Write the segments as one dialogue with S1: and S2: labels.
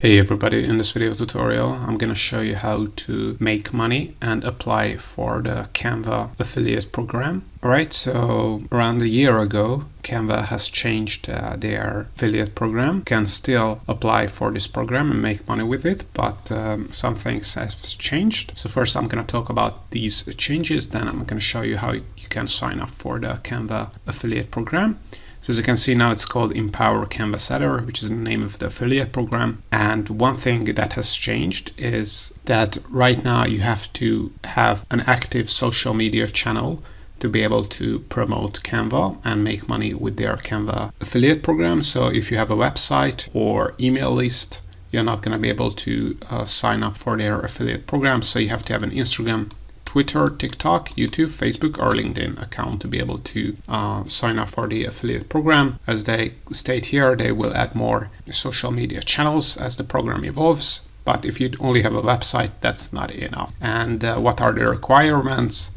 S1: Hey everybody, in this video tutorial I'm going to show you how to make money and apply for the Canva affiliate program. Alright, so around a year ago Canva has changed their affiliate program. You can still apply for this program and make money with it, but some things have changed. So first I'm going to talk about these changes, then I'm going to show you how you can sign up for the Canva affiliate program. So as you can see now, it's called Empower Canva Seller, which is the name of the affiliate program. And one thing that has changed is that right now you have to have an active social media channel to be able to promote Canva and make money with their Canva affiliate program. So if you have a website or email list, you're not going to be able to sign up for their affiliate program. So you have to have an Instagram, Twitter, TikTok, YouTube, Facebook, or LinkedIn account to be able to sign up for the affiliate program. As they state here, they will add more social media channels as the program evolves. But if you only have a website, that's not enough. And what are the requirements?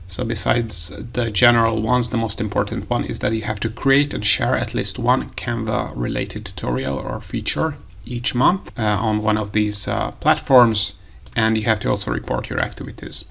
S1: So besides the general ones, the most important one is that you have to create and share at least one Canva related tutorial or feature each month on one of these platforms. And you have to also report your activities.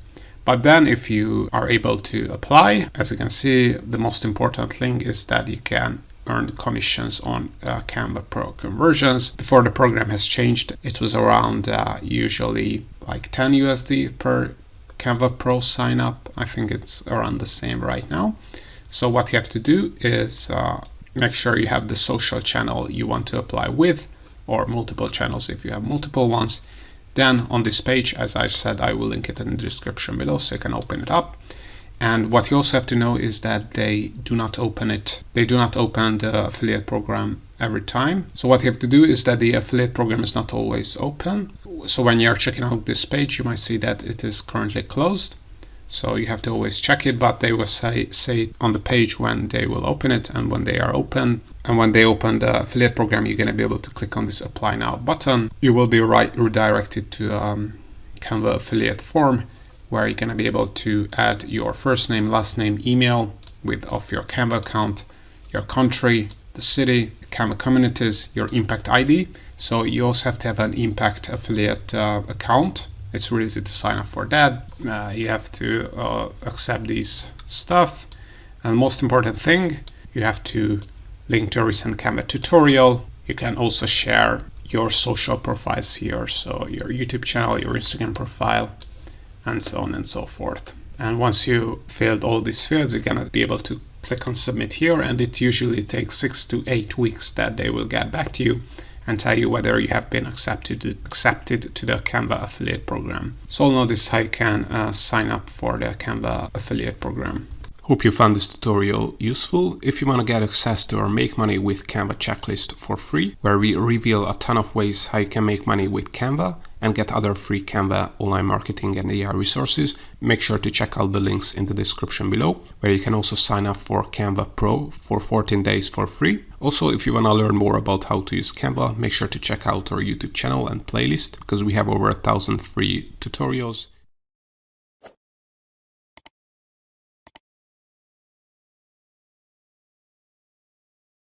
S1: But then if you are able to apply, as you can see, the most important thing is that you can earn commissions on Canva Pro conversions. Before the program has changed, it was around usually like 10 USD per Canva Pro sign up. I think it's around the same right now. So what you have to do is make sure you have the social channel you want to apply with, or multiple channels if you have multiple ones. Then on this page, as I said, I will link it in the description below so you can open it up. And what you also have to know is that they do not open the affiliate program every time. So what you have to do is that the affiliate program is not always open. So when you're checking out this page, you might see that it is currently closed. So you have to always check it, but they will say on the page when they will open it and when they are open. And when they open the affiliate program, you're going to be able to click on this Apply Now button. You will be redirected to Canva affiliate form, where you're going to be able to add your first name, last name, email of your Canva account, your country, the city, Canva communities, your impact ID. So you also have to have an impact affiliate account. It's really easy to sign up for that. You have to accept these stuff. And most important thing, you have to link to a recent Canva tutorial. You can also share your social profiles here. So your YouTube channel, your Instagram profile, and so on and so forth. And once you filled all these fields, you're gonna be able to click on submit here. And it usually takes 6 to 8 weeks that they will get back to you and tell you whether you have been accepted to the Canva affiliate program. So now this is how you can sign up for the Canva affiliate program. Hope you found this tutorial useful. If you want to get access to our Make Money with Canva checklist for free, where we reveal a ton of ways how you can make money with Canva and get other free Canva online marketing and AI resources, make sure to check out the links in the description below, where you can also sign up for Canva Pro for 14 days for free. Also, if you want to learn more about how to use Canva, make sure to check out our YouTube channel and playlist, because we have over 1,000 free tutorials.